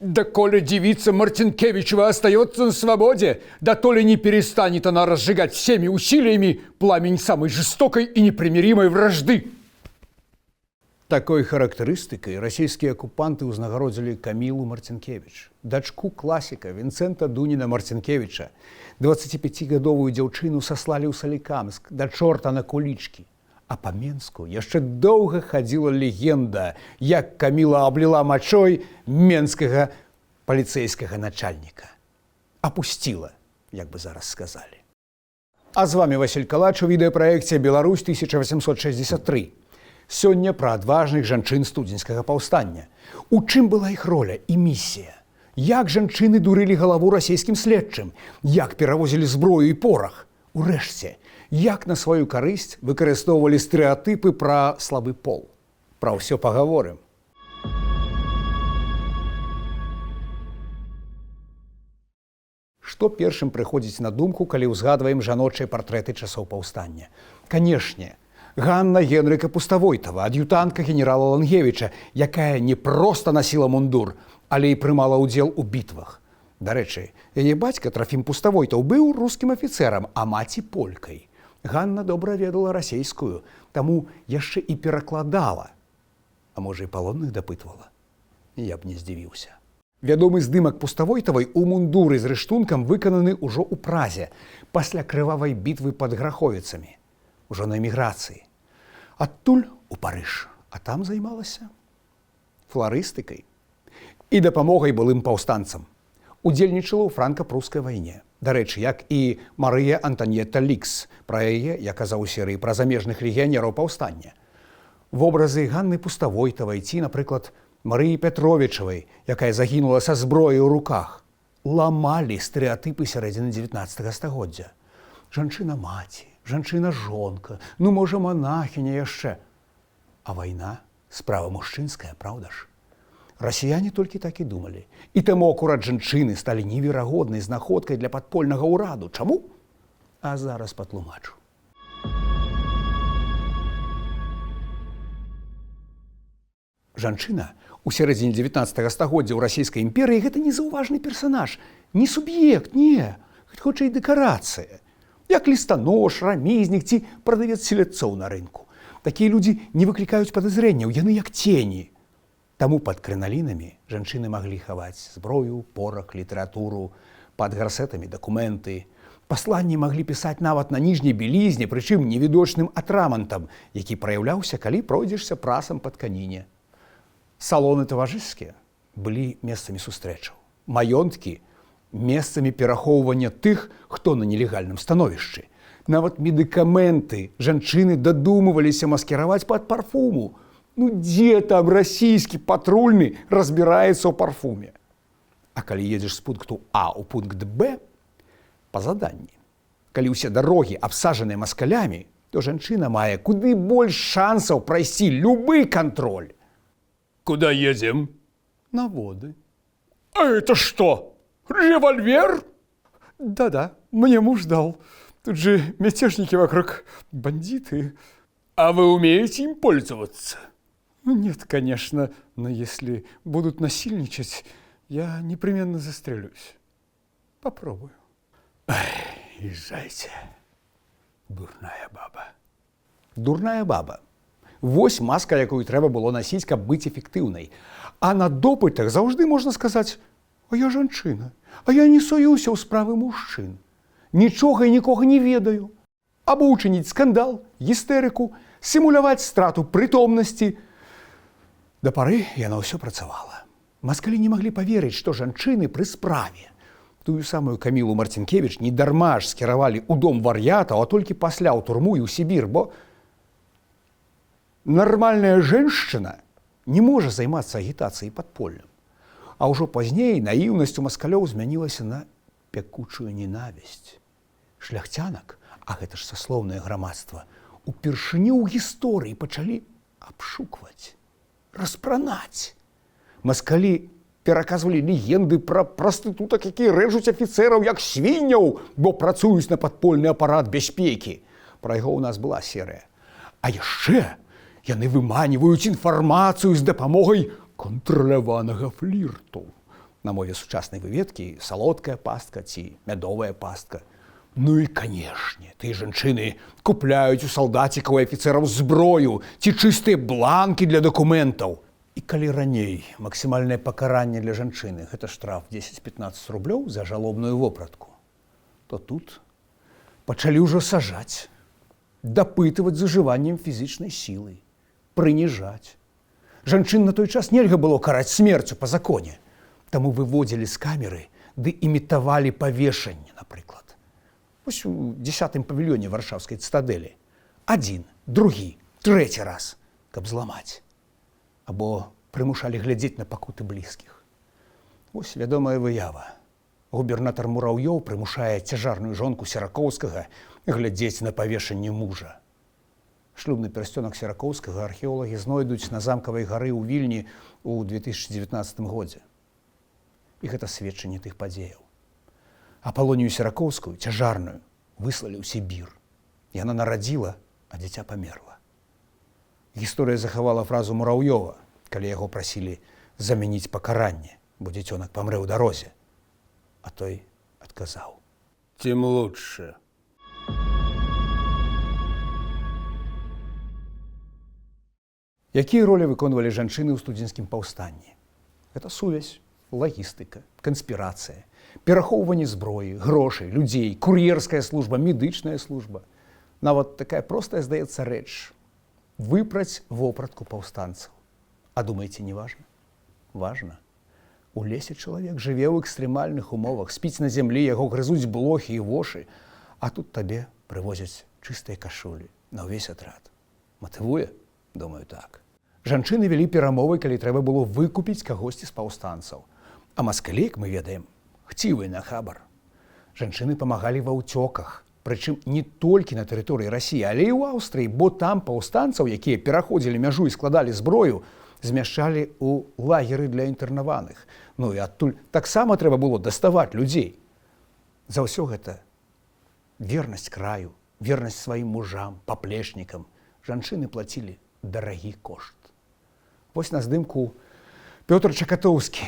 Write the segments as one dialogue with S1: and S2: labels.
S1: Да коли девица Марцинкевичева остается на свободе, да то ли не перестанет она разжигать всеми усилиями пламень самой жестокой и непримиримой вражды. Такой характарыстыкай расійскія акупанты ўзнагародзілі Камілу Марцінкевіч, дачку класіка Вінцэнта Дуніна Марцінкевіча. 25-гадовую дзяўчыну саслалі ў Салікамск, да чорта на кулічкі. А па Менску яшчэ доўга хадзіла легенда, як Каміла абліла мачой менскага паліцэйскага начальніка. Апусціла, як бы зараз сказалі. А з вами Васіль Калач у відэапраекце «Беларусь 1863». Сёння пра адважных жанчын студзеньскага паўстання. У чым была іх роля і місія? Як жанчыны дурылі галаву расійскім следчым? Як перавозілі зброю і порах? Урэшце, як на сваю карысць выкарыстоўвалі стэрэатыпы пра слабы пол? Пра ўсё пагаворым. Што першым прыходзіць на думку, калі ўзгадваем жаночыя партрэты часоў паўстання? Канешне, Ганна Генрыка Пуставойтава, ад'ютантка генерала Лангевіча, якая не проста насіла мундур, але і прымала ўдзел у бітвах. Дарэчы, яе бацька Трафім Пуставойтаў быў рускім афіцэрам, а маці полькай. Ганна добра ведала расейскую, таму яшчэ і перакладала. А можа, і палонных дапытвала? Я б не здзівіўся. Вядомы здымак Пуставойтавай у мундуры з рыштункам выкананы ўжо ў Празе, пасля крывавай бітвы пад Граховіцамі. Ужо на эміграцыі. Адтуль у Парыж, а там займалася фларыстыкай і дапамогай былым паўстанцам. Удзельнічала ў франка-прускай вайне. Дарэчы, як і Марыя Антаньетта Лікс, пра яе я казаў у серыі пра замежных легіянераў паўстання. Вобразы Ганны Пуставойтавай ці, напрыклад, Марыі Пятровічавай, якая загінула са зброяй у руках, ламалі стэрэатыпы сярэдзіны 19 стагоддзя. Жанчына-маці, жанчына-жонка, ну, можа, монахіня яшчэ. А вайна – справа мужчынская, праўда ж? Расіяне толькі так і думалі. І таму акурат жанчыны сталі неверагоднай знаходкай для падпольнага ўраду. Чаму? А зараз патлумачу. Жанчына у сярэдзіне 19 стагоддзя ў расійскай імперыі – гэта не заўважны персанаж, не суб'ект, не, хутчэй дэкарацыя. Як лістанош, рамізнік ці прадавец селядцоў на рынку. Такія людзі не выклікаюць падазрэнняў, яны як цені. Таму пад крыналінамі жанчыны маглі хаваць зброю, порах, літаратуру, пад гарсетамі дакументы. Пасланні маглі пісаць нават на ніжняй белізне, прычым невідочным атрамантам, які праяўляўся, калі пройдзешся прасам па тканіне. Салоны таварыскія былі месцамі сустрэчаў. Маёнткі месцамі перахоўвання тых, хто на нелегальным становішчы. Нават медыкаменты жанчыны дадумываліся маскіраваць пад парфуму. Ну, дзе там расійскі патрульны разбіраецца ў парфуме? А калі едзеш з пункту А ў пункт Б, па заданні. Калі ўсе дарогі абсаджаныя маскалямі, то жанчына мае куды больш шансаў прайсці любы кантроль.
S2: Куда едем?
S1: На воды.
S2: А это что? Револьвер?
S1: Да-да, мне муж дал. Тут же мятежники вокруг, бандиты.
S2: А вы умеете им пользоваться?
S1: Нет, конечно, но если будут насильничать, я непременно застрелюсь. Попробую.
S2: Езжайте, дурная баба.
S1: Дурная баба. Вось маска, якую трэба было насіць, каб быць эфектыўнай. А на допытах заўжды можна сказаць: «А я жанчына, а я не суюся ў справы мужчын. Нічога і нікога не ведаю». Або учыніць скандал, гістэрыку, сімуляваць страту прытомнасці. Да пары яна ўсё працавала. Маскалі не маглі паверыць, што жанчыны пры справе. Тую самую Камілу Марцінкевіч не дарма ж скіравалі ў дом вар'ятаў, а толькі пасля ў турму і ў Сібір, бо нармальная женшчына не можа займацца агітацыяй падпольным. А ўжо пазней наіўнасць у маскалёў змянілася на пякучую ненавісць. Шляхцянак, а гэта ж саслоўнае грамадства, упершыню ў гісторыі пачалі абшукваць, распранаць. Маскалі пераказвалі легенды пра прастытутак, якія рэжуць афіцэраў як свінняў, бо працуюць на падпольны апарат бяспекі. Пра яго ў нас была серыя. А яшчэ яны выманіваюць інфармацыю з дапамогай кантраляванага флірту. На мове сучаснай выведкі салодкая пастка ці мядовая пастка. Ну і, канешне, тыя жанчыны купляюць у салдацікаў і афіцэраў зброю ці чыстыя бланкі для дакументаў. І калі раней максімальнае пакаранне для жанчыны – гэта штраф 10-15 рублёў за жалобную вопратку, то тут пачалі ўжо сажаць, дапытваць з ужываннем фізічнай сілы, прыніжаць. Жанчын на той час нельга было караць смерцю па законе, таму выводзілі з камеры ды імітавалі павешанне, напрыклад. Вось у 10-м павільёне варшаўскай цытадэлі. Адзін, другі, трэці раз, каб зламаць. Або прымушалі глядзець на пакуты блізкіх. Вось вядомая выява. Губернатар Мураўёў прымушае цяжарную жонку Серакоўскага глядзець на павешанне мужа. Шлюбны пярсцёнак Серакоўскага археолагі знойдуць на замкавай гары ў Вільні ў 2019 годзе. І гэта сведчанне тых падзеяў. Апалонію Серакоўскую, цяжарную, выслалі ў Сібір. Яна нарадзіла, а дзіця памерла. Гісторыя захавала фразу Мураўёва, калі яго прасілі замяніць пакаранне, бо дзіцёнак памрэ ў дарозе. А той адказаў:
S2: Тем лучше.
S1: Якія ролі выконвалі жанчыны ў студзеньскім паўстанні? Гэта сувязь, лагістыка, канспірацыя, перахоўванне зброі, грошай, людзей, кур'ерская служба, медычная служба. Нават такая простая, здаецца, рэч – выпраць вопратку паўстанцаў. А думаеце, не важна? Важна. У лесе чалавек жыве ў экстрэмальных умовах, спіць на зямлі, яго грызуць блохі і вошы, а тут табе прывозяць чыстыя кашулі на ўвесь атрад. Матывуе? Думаю, так. Жанчыны вялі перамовы, калі трэба было выкупіць кагосьці з паўстанцаў. А маскалі, як мы ведаем, хцівыя на хабар. Жанчыны памагалі ва ўцёках, прычым не толькі на тэрыторыі Расіі, але і ў Аўстрыі, бо там паўстанцаў, якія пераходзілі мяжу і складалі зброю, змяшчалі ў лагеры для інтэрнаваных. Ну і адтуль таксама трэба было даставаць людзей. За ўсё гэта вернасць краю, вернасць сваім мужам, паплечнікам. Жанчыны плацілі дарагі кошт. Вось на здымку Пётр Чакатоўскі,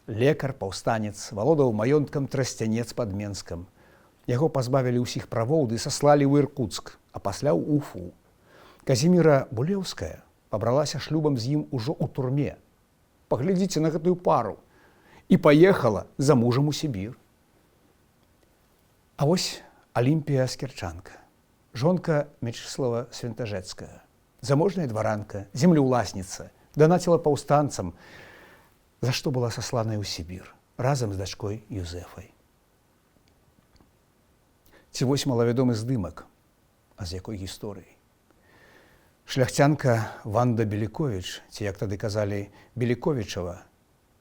S1: лекар, паўстанец, валодаў маёнткам Трасцянец пад Менскам. Яго пазбавілі ўсіх правоў ды саслалі ў Іркуцк, а пасля ў Уфу. Казіміра Булеўская пабралася шлюбам з ім ужо ў турме. Паглядзіце на гэтую пару. І паехала за мужам у Сібір. А вось Алімпія Скірчанка, жонка Мячыслава Свінтажэцкая, заможная дваранка, землеўласніца, данаціла паўстанцам, за што была сасланая ў Сібір разам з дачкой Юзэфай. Ці вось малавядомы здымак, а з якой гісторыяй? Шляхцянка Ванда Беліковіч, ці як тады казалі Беліковічава,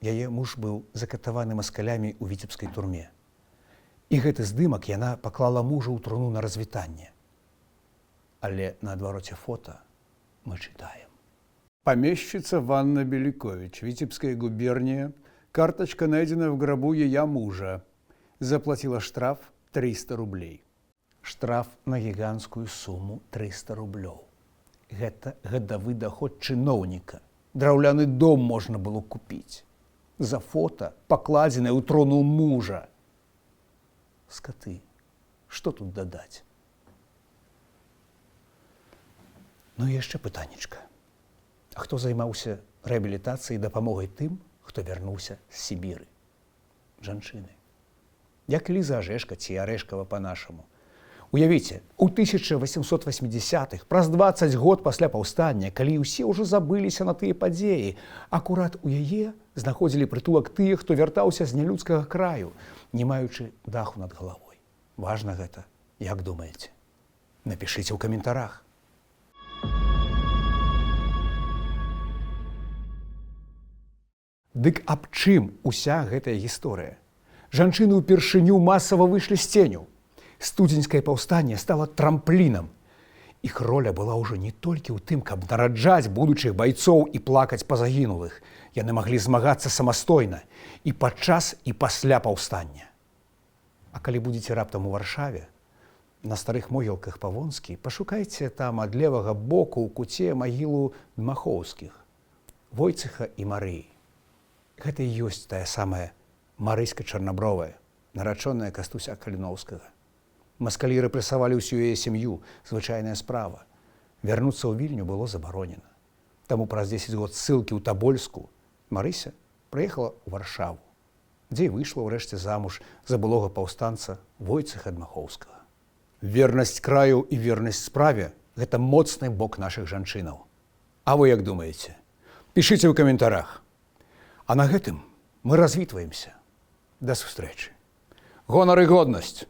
S1: яе муж быў закатаваны маскалямі ў віцебскай турме. І гэты здымак яна паклала мужа ў труну на развітанне. Але на адвароце фота мы чытаем.
S2: Помещица Ванна Беликович, Витебская губерния. Карточка найдена в гробу ее мужа. Заплатила штраф 300 рублей.
S1: Штраф на гіганцкую суму 300 рублёў. Гэта гадавы даход чыноўніка. Драўляны дом можна было купіць. За фота, пакладзенае ў труну мужа. Скаты, што тут дадаць? Ну і яшчэ пытаннечка. А хто займаўся рэабілітацыяй і дапамогай тым, хто вярнуўся з Сібіры? Жанчыны. Як Ліза Ажэшка ці Арэшкава па-нашаму. Уявіце, у 1880-х, праз 20 год пасля паўстання, калі ўсе ўжо забыліся на тыя падзеі, акурат у яе знаходзілі прытулак тыя, хто вяртаўся з нялюдскага краю, не маючы даху над галавой. Важна гэта, як думаеце? Напішыце ў каментарах. Дык аб чым уся гэтая гісторыя? Жанчыны ўпершыню масава выйшлі з ценю. Студзеньскае паўстанне стала трамплінам. Іх роля была ўжо не толькі ў тым, каб нараджаць будучых байцоў і плакаць па загінулых. Яны маглі змагацца самастойна і падчас, і пасля паўстання. А калі будзеце раптам у Варшаве, на старых могілках Павонскі, пашукайце там ад левага боку ў куце магілу Дмахоўскіх, Войцеха і Марыі. Гэта і ёсць тая самая Марыська Чарнабровая, нарачоная Кастуся Каліноўскага. Маскалі рэпрэсавалі ўсю яе сям'ю, звычайная справа. Вярнуцца ў Вільню было забаронена. Таму праз 10 год ссылкі ў Табольску Марыся прыехала ў Варшаву, дзе і выйшла ўрэшце замуж за былога паўстанца Войцэха Дмахоўскага. Вернасць краю і вернасць справе – гэта моцны бок нашых жанчынаў. А вы як думаеце? Пішыце ў каментарах. А на гэтым мы развітваемся. Да сустрэчы. Гонар і годнасць!